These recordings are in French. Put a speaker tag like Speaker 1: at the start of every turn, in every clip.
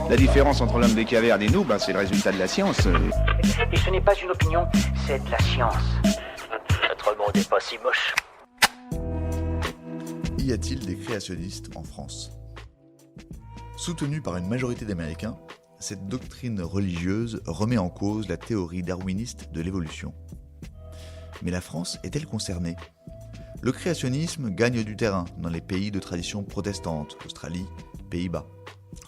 Speaker 1: La différence entre l'homme des cavernes et nous, c'est le résultat de la science.
Speaker 2: Et ce n'est pas une opinion, c'est de la science. Notre monde n'est pas si moche.
Speaker 3: Y a-t-il des créationnistes en France ? Soutenue par une majorité d'Américains, cette doctrine religieuse remet en cause la théorie darwiniste de l'évolution. Mais la France est-elle concernée ? Le créationnisme gagne du terrain dans les pays de tradition protestante, Australie, Pays-Bas.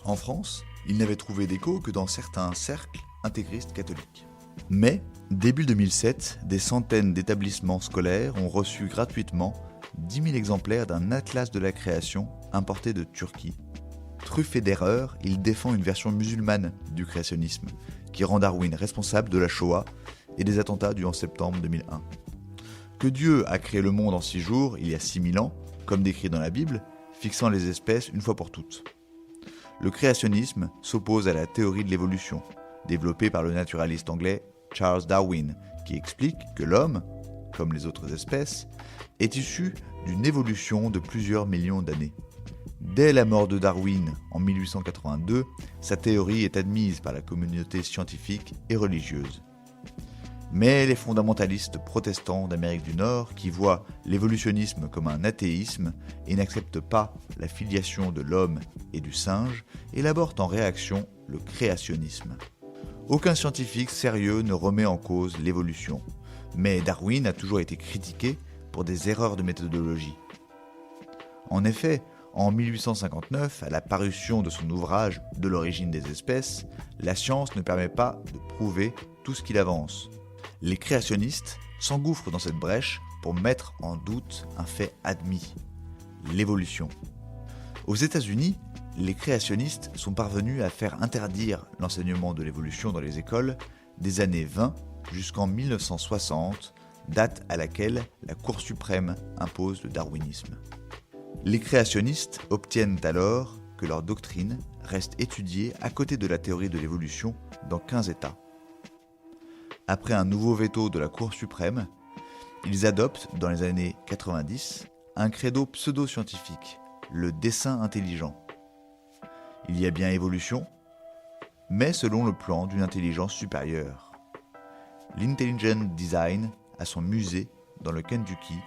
Speaker 3: En France, il n'avait trouvé d'écho que dans certains cercles intégristes catholiques. Mais, début 2007, des centaines d'établissements scolaires ont reçu gratuitement 10 000 exemplaires d'un atlas de la création importé de Turquie. Truffé d'erreurs, il défend une version musulmane du créationnisme, qui rend Darwin responsable de la Shoah et des attentats du 11 septembre 2001. Que Dieu a créé le monde en 6 jours, il y a 6000 ans, comme décrit dans la Bible, fixant les espèces une fois pour toutes. Le créationnisme s'oppose à la théorie de l'évolution, développée par le naturaliste anglais Charles Darwin, qui explique que l'homme, comme les autres espèces, est issu d'une évolution de plusieurs millions d'années. Dès la mort de Darwin en 1882, sa théorie est admise par la communauté scientifique et religieuse. Mais les fondamentalistes protestants d'Amérique du Nord, qui voient l'évolutionnisme comme un athéisme et n'acceptent pas la filiation de l'homme et du singe, élaborent en réaction le créationnisme. Aucun scientifique sérieux ne remet en cause l'évolution, mais Darwin a toujours été critiqué pour des erreurs de méthodologie. En effet, en 1859, à la parution de son ouvrage « De l'origine des espèces », la science ne permet pas de prouver tout ce qu'il avance. Les créationnistes s'engouffrent dans cette brèche pour mettre en doute un fait admis, l'évolution. Aux États-Unis, les créationnistes sont parvenus à faire interdire l'enseignement de l'évolution dans les écoles des années 20 jusqu'en 1960, date à laquelle la Cour suprême impose le darwinisme. Les créationnistes obtiennent alors que leur doctrine reste étudiée à côté de la théorie de l'évolution dans 15 États. Après un nouveau veto de la Cour suprême, ils adoptent dans les années 90 un credo pseudo-scientifique, le dessin intelligent. Il y a bien évolution, mais selon le plan d'une intelligence supérieure. L'Intelligent Design a son musée dans le Kentucky,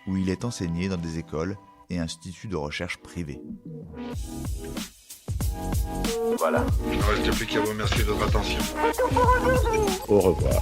Speaker 3: où il est enseigné dans des écoles et instituts de recherche privés.
Speaker 4: Voilà.
Speaker 5: Il ne reste plus qu'à vous remercier de votre attention.
Speaker 4: Au revoir.